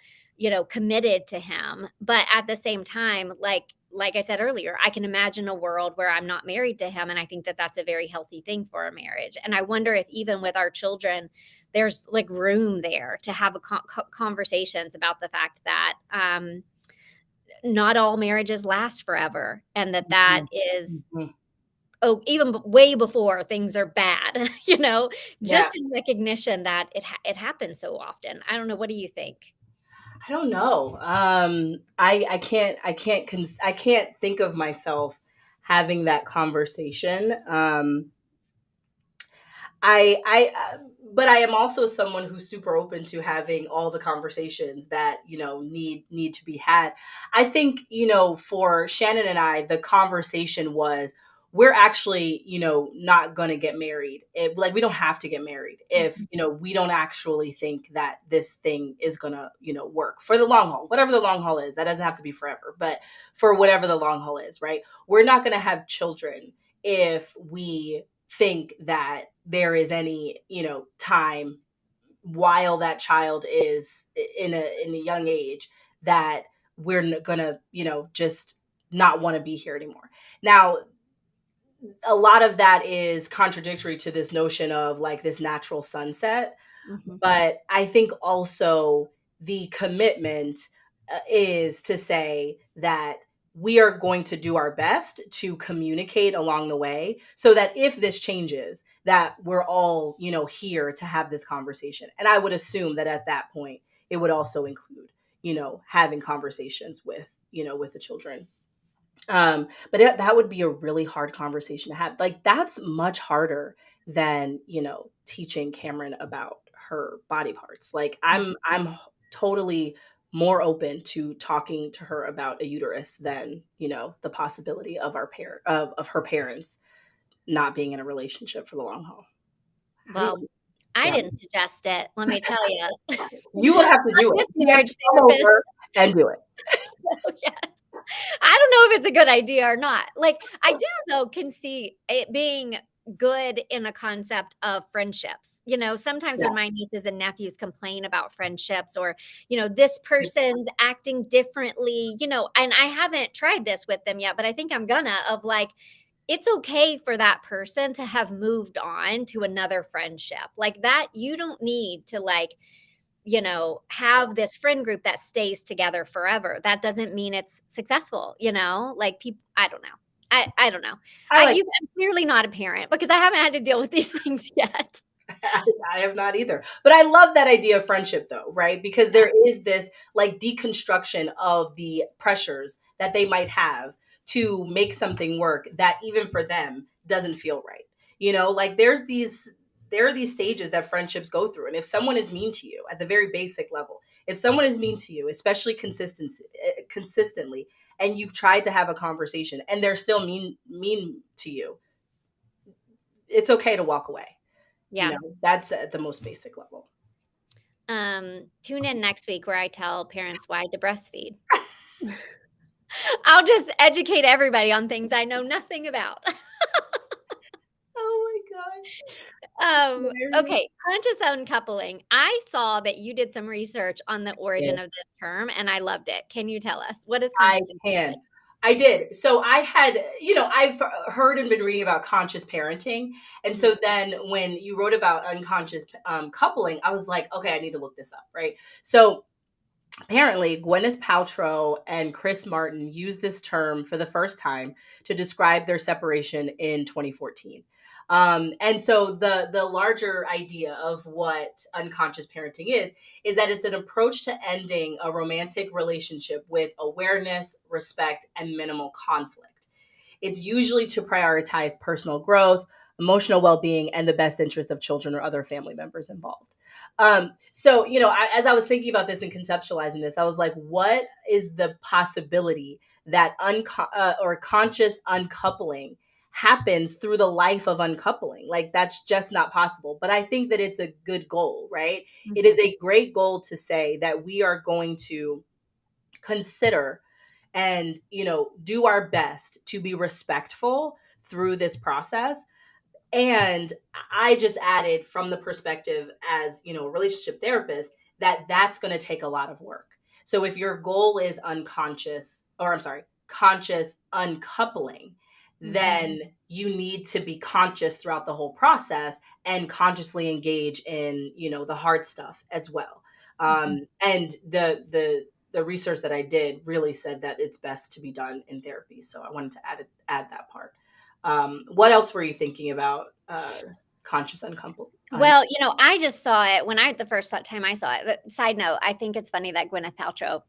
S1: committed to him, but at the same time like I said earlier, I can imagine a world where I'm not married to him and I think that that's a very healthy thing for a marriage. And I wonder if even with our children there's like room there to have a conversations about the fact that not all marriages last forever and that is
S3: Mhm.
S1: even way before things are bad,
S3: Yeah.
S1: just in recognition that it happens so often. I don't know. What do you think?
S3: I don't know. I can't think of myself having that conversation. But I am also someone who's super open to having all the conversations that need to be had. I think for Shannon and I, the conversation was we're actually not gonna get married. Like we don't have to get married if we don't actually think that this thing is gonna work for the long haul, whatever the long haul is. That doesn't have to be forever, but for whatever the long haul is, right? We're not gonna have children if we think that there is any time while that child is in a young age that we're gonna just not want to be here anymore. Now a lot of that is contradictory to this notion of like this natural sunset,
S1: Mhm.
S3: but I think also the commitment is to say that we are going to do our best to communicate along the way so that if this changes that we're all here to have this conversation. And I would assume that at that point it would also include having conversations with the children. But that would be a really hard conversation to have. Like that's much harder than teaching Cameron about her body parts. Like I'm totally more open to talking to her about a uterus than the possibility of of her parents not being in a relationship for the long haul. How do you?
S1: Well, I
S3: Yeah,
S1: didn't suggest it. Let me tell you.
S3: you will have to
S1: I'm
S3: do it.
S1: this
S3: You have
S1: marriage
S3: to come
S1: therapist.
S3: over and do it.
S1: So yeah. I don't know if it's a good idea or not. Like, I do though can see it being good in a concept of friendships. Sometimes
S3: Yeah.
S1: when my nieces and nephews complain about friendships or, this person's acting differently, and I haven't tried this with them yet, but I think I'm gonna of like it's okay for that person to have moved on to another friendship. Like that you don't need to like have this friend group that stays together forever. That doesn't mean it's successful, like people, I don't know. I don't know.
S3: I like
S1: I'm clearly not a parent because I haven't had to deal with these things yet.
S3: I have not either. But I love that idea of friendship though, right? Because
S1: Yeah.
S3: there is this like deconstruction of the pressures that they might have to make something work that even for them doesn't feel right. Like there are these stages that friendships go through. And if someone is mean to you at the very basic level, if someone is mean to you, especially consistently, and you've tried to have a conversation and they're still mean to you, it's okay to walk away.
S1: Yeah.
S3: That's at the most basic level.
S1: Tune in next week where I tell parents why to breastfeed. I'll just educate everybody on things I know nothing about.
S3: Oh my gosh. Hilarious.
S1: Okay, conscious uncoupling. I saw that you did some research on the
S3: Yeah,
S1: origin of this term, and I loved it. Can you tell us what is
S3: I
S1: conscious
S3: can.
S1: uncoupling?
S3: I did. So I had, I've heard and been reading about conscious parenting. And
S1: Mhm.
S3: so then when you wrote about unconscious coupling, I was like, okay, I need to look this up, right? So apparently, Gwyneth Paltrow and Chris Martin used this term for the first time to describe their separation in 2014. And so the larger idea of what unconscious parenting is that it's an approach to ending a romantic relationship with awareness, respect, and minimal conflict. It's usually to prioritize personal growth, emotional well being, and the best interest of children or other family members involved. So, as I was thinking about this and conceptualizing this, I was like, what is the possibility that or conscious uncoupling happens through the life of uncoupling. Like that's just not possible. But I think that it's a good goal, right? It is a great goal to say that we are going to consider and, do our best to be respectful through this process. And I just added from the perspective as, a relationship therapist, that that's going to take a lot of work. So if your goal is conscious uncoupling, then you need to be conscious throughout the whole process and consciously engage in, the hard stuff as well. And the research that I did really said that it's best to be done in therapy. So I wanted to add that part. What else were you thinking about conscious uncoupling?
S1: Well, I just saw it when the first time I saw it. But side note, I think it's funny that Gwyneth Paltrow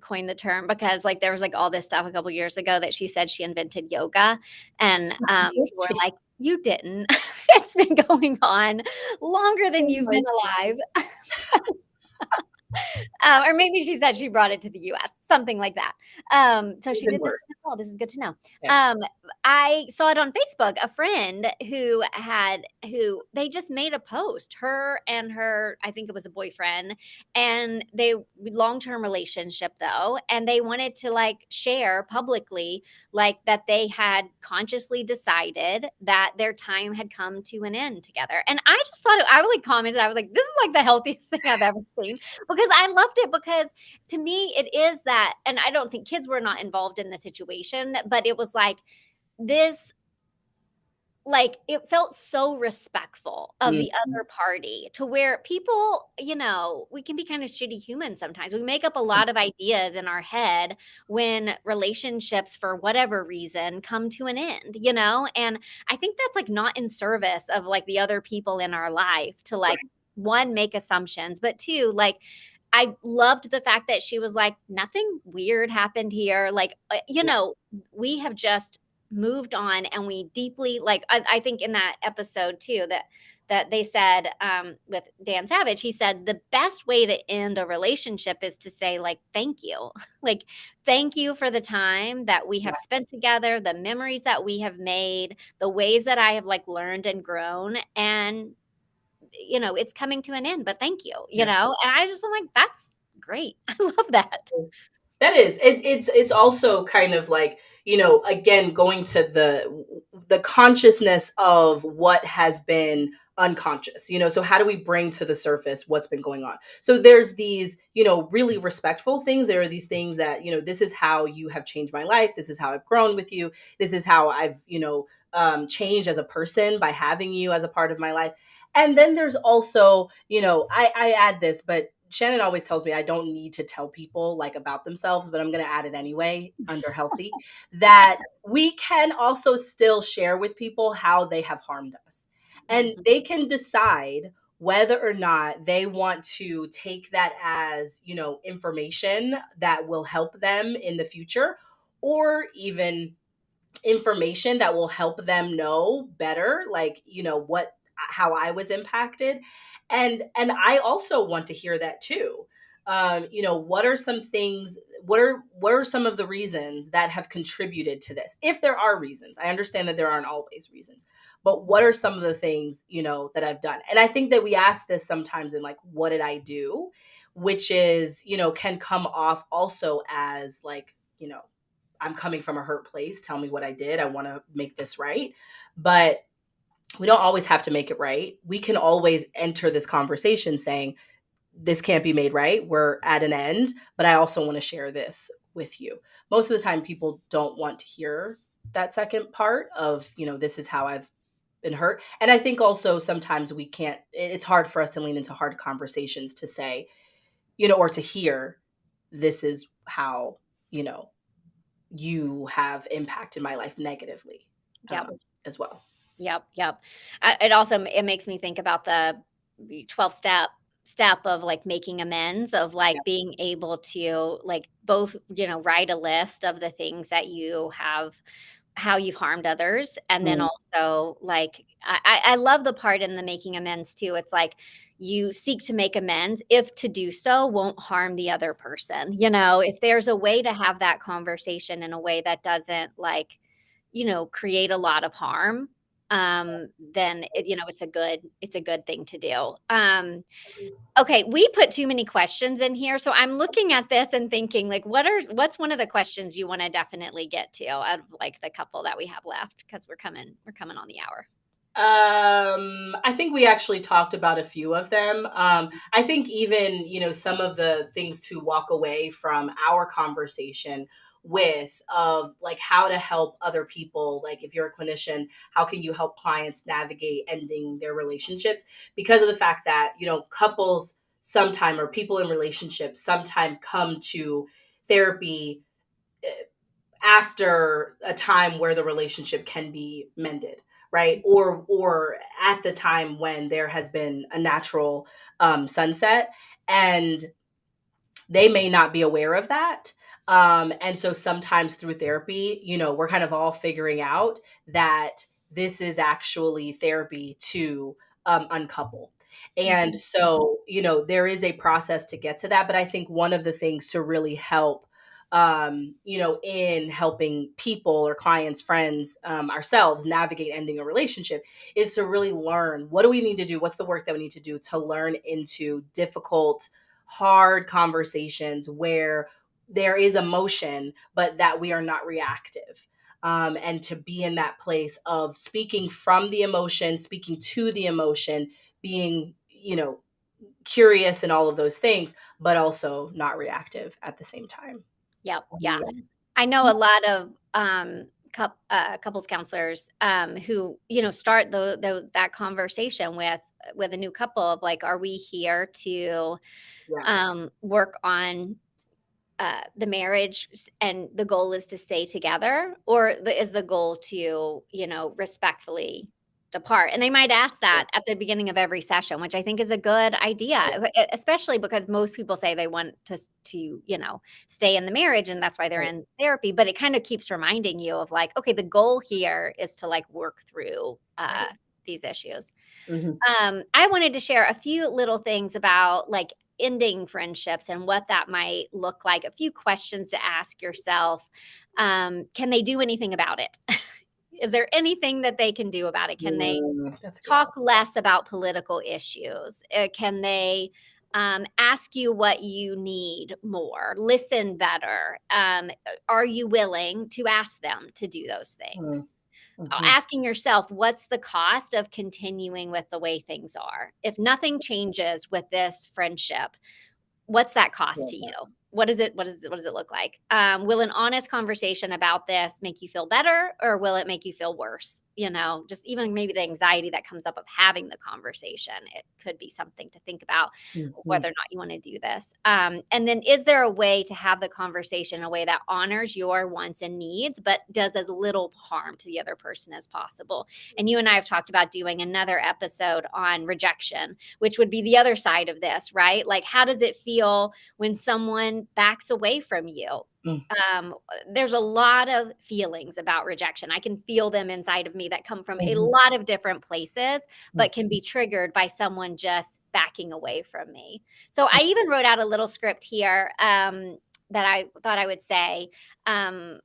S1: coined the term, because like there was like all this stuff a couple years ago that she said she invented yoga, and people were like, you didn't. It's been going on longer than you've been alive. Or maybe she said she brought it to the US, something like that. So she did this. Oh, this is good to know. Yeah. I saw it on Facebook, a friend who they just made a post, her and her, I think it was a boyfriend, and they long-term relationship though, and they wanted to like share publicly like that they had consciously decided that their time had come to an end together. And I just thought I really commented, I was like, this is like the healthiest thing I've ever seen, because I loved it, because to me it is that, and I don't think kids were not involved in the situation, but it was like this, like it felt so respectful of the other party, to where people, we can be kind of shitty humans sometimes. We make up a lot of ideas in our head when relationships, for whatever reason, come to an end, and I think that's like not in service of like the other people in our life to like, one, make assumptions, but two, like, I loved the fact that she was like, nothing weird happened here. Like, we have just moved on, and we deeply, like, I think in that episode too, that they said, with Dan Savage, he said the best way to end a relationship is to say like, thank you. Like, thank you for the time that we have spent together, the memories that we have made, the ways that I have like learned and grown, and it's coming to an end, but thank you, and I just, I'm like, that's great. I love that.
S3: That is, it's also kind of like, again, going to the consciousness of what has been unconscious, so how do we bring to the surface what's been going on? So there's these, really respectful things. There are these things that, this is how you have changed my life. This is how I've grown with you. This is how I've, changed as a person by having you as a part of my life. And then there's also, I add this, but Shannon always tells me I don't need to tell people like about themselves, but I'm going to add it anyway under healthy, that we can also still share with people how they have harmed us. And they can decide whether or not they want to take that as, information that will help them in the future, or even information that will help them know better, like, how I was impacted. And I also want to hear that too. What are some things, what are some of the reasons that have contributed to this? If there are reasons, I understand that there aren't always reasons, but what are some of the things, that I've done? And I think that we ask this sometimes in like, what did I do? Which is, can come off also as like, I'm coming from a hurt place. Tell me what I did. I want to make this right. But we don't always have to make it right. We can always enter this conversation saying, this can't be made right. We're at an end, but I also want to share this with you. Most of the time, people don't want to hear that second part of, this is how I've been hurt. And I think also sometimes it's hard for us to lean into hard conversations to say, or to hear, this is how, you have impacted my life negatively as well.
S1: Yep. It makes me think about the 12 step of like making amends, of like being able to like both, write a list of the things that you have, how you've harmed others. And then also like, I love the part in the making amends too. It's like you seek to make amends if to do so won't harm the other person. If there's a way to have that conversation in a way that doesn't like, create a lot of harm, then it's a good thing to do. Okay, we put too many questions in here, so I'm looking at this and thinking, like, what's one of the questions you want to definitely get to out of like the couple that we have left, because we're coming on the hour.
S3: I think we actually talked about a few of them. I think even, some of the things to walk away from our conversation with of like how to help other people. Like if you're a clinician, how can you help clients navigate ending their relationships? Because of the fact that, couples sometime or people in relationships sometime come to therapy after a time where the relationship can be mended, right, or at the time when there has been a natural sunset, and they may not be aware of that. And so sometimes through therapy, we're kind of all figuring out that this is actually therapy to uncouple. And
S1: Mhm.
S3: so, there is a process to get to that. But I think one of the things to really help, in helping people or clients, friends, ourselves navigate ending a relationship is to really learn, what do we need to do? What's the work that we need to do to learn into difficult, hard conversations where there is emotion, but that we are not reactive. And to be in that place of speaking from the emotion, speaking to the emotion, being, curious and all of those things, but also not reactive at the same time.
S1: Yep, yeah. I know a lot of couples counselors who start that conversation with a new couple of like, are we here to
S3: Yeah.
S1: work on the marriage, and the goal is to stay together, or is the goal to respectfully depart? And they might ask
S3: Yeah.
S1: that at the beginning of every session, which I think is a good idea, especially because most people say they want to stay in the marriage, and that's why they're
S3: Right.
S1: in therapy. But it kind of keeps reminding you of like, okay, the goal here is to like work through
S3: Right.
S1: these issues.
S3: Mhm.
S1: I wanted to share a few little things about like ending friendships and what that might look like. A few questions to ask yourself. Can they do anything about it? Is there anything that they can do about it? Can they
S3: That's a good
S1: talk
S3: question.
S1: less about political issues? Can they ask you what you need more? Listen better? Are you willing to ask them to do those things?
S3: Mm. Mhm.
S1: Asking yourself, what's the cost of continuing with the way things are? If nothing changes with this friendship, what's that cost to you?
S3: Yeah.
S1: What does it look like? Will an honest conversation about this make you feel better, or will it make you feel worse? Just even maybe the anxiety that comes up of having the conversation. It could be something to think about
S3: Mhm.
S1: whether or not you want to do this. And then is there a way to have the conversation in a way that honors your wants and needs, but does as little harm to the other person as possible? And you and I have talked about doing another episode on rejection, which would be the other side of this, right? Like, how does it feel when someone backs away from you?
S3: Mm.
S1: Um, there's a lot of feelings about rejection. I can feel them inside of me that come from a
S3: Mhm.
S1: lot of different places,
S3: Mm.
S1: but can be triggered by someone just backing away from me. So I even wrote out a little script here that I thought I would say. Um,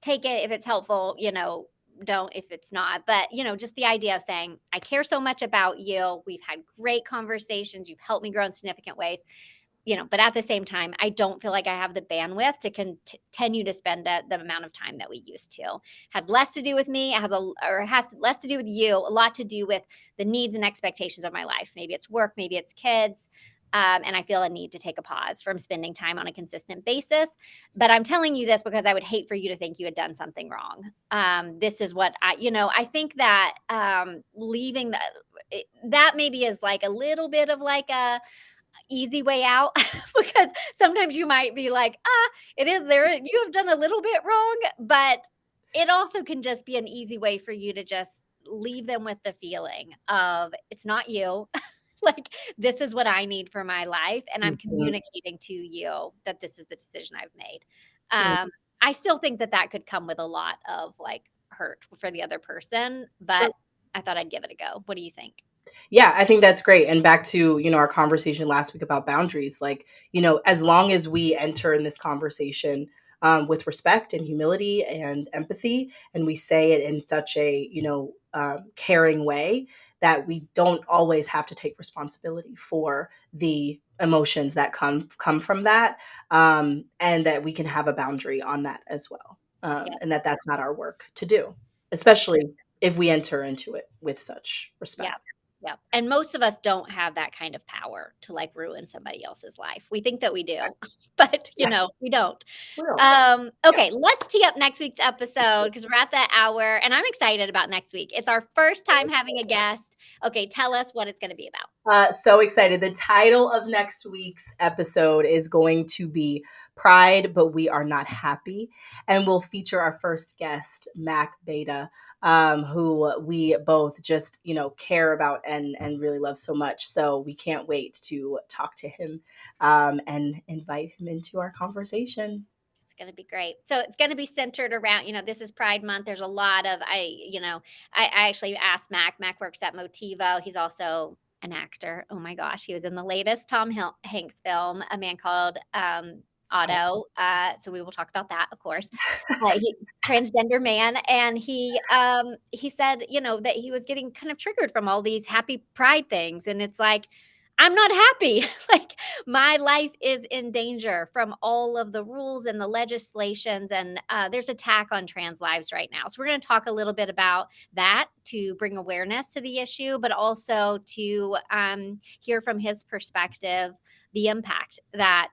S1: take it if it's helpful, don't if it's not. But, just the idea of saying, I care so much about you. We've had great conversations. You've helped me grow in significant ways, but at the same time, I don't feel like I have the bandwidth to continue to spend the amount of time that we used to. Has less to do with me, has less to do with you, a lot to do with the needs and expectations of my life. Maybe it's work, maybe it's kids. And I feel a need to take a pause from spending time on a consistent basis. But I'm telling you this because I would hate for you to think you had done something wrong. This is what I think that leaving that maybe is like a little bit of like a easy way out because sometimes you might be like, it is there. You have done a little bit wrong, but it also can just be an easy way for you to just leave them with the feeling of it's not you. Like, this is what I need for my life. And I'm
S3: Mhm.
S1: communicating to you that this is the decision I've made.
S3: Mm.
S1: I still think that that could come with a lot of like hurt for the other person,
S3: Sure.
S1: but I thought I'd give it a go. What do you think?
S3: Yeah, I think that's great. And back to, our conversation last week about boundaries, like, as long as we enter in this conversation with respect and humility and empathy, and we say it in such a, caring way that we don't always have to take responsibility for the emotions that come from that, and that we can have a boundary on that as well,
S1: Yeah.
S3: and that's not our work to do, especially if we enter into it with such
S1: Yeah.
S3: respect.
S1: Yeah. And most of us don't have that kind of power to like ruin somebody else's life. We think that we do, but
S3: Yeah,
S1: we don't.
S3: we don't. Yeah.
S1: Okay, let's tee up next week's episode because we're at that hour and I'm excited about next week. It's our first time having a guest. Okay, tell us what it's going to be about.
S3: So excited. The title of next week's episode is going to be Pride, but We Are Not Happy. And we'll feature our first guest, Mac Beta, who we both just, care about and really love so much. So we can't wait to talk to him and invite him into our conversation.
S1: It's going to be great. So it's going to be centered around, this is Pride Month. There's a lot of, I actually asked Mac. Mac works at Motivo. He's also an actor. Oh my gosh. He was in the latest Tom Hanks film, A Man Called Otto. So we will talk about that, of course. Transgender man. And he said, that he was getting kind of triggered from all these happy Pride things. And it's like, I'm not happy. Like my life is in danger from all of the rules and the legislations, and there's attack on trans lives right now. So we're going to talk a little bit about that to bring awareness to the issue, but also to hear from his perspective the impact that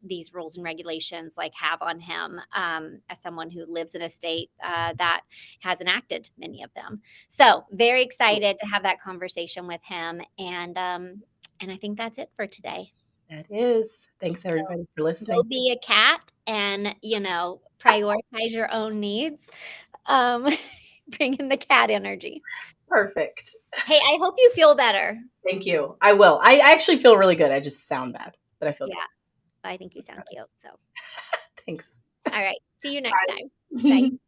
S1: these rules and regulations like have on him as someone who lives in a state that has enacted many of them. So very excited to have that conversation with him, and I think that's it for today.
S3: That is. Thanks, everybody, for listening.
S1: Go be a cat and, prioritize your own needs. Bring in the cat energy.
S3: Perfect.
S1: Hey, I hope you feel better.
S3: Thank you. I will. I actually feel really good. I just sound bad, but I feel good.
S1: I think you sound cute. So,
S3: Thanks.
S1: all right. See you next time.
S3: Bye.
S1: Bye.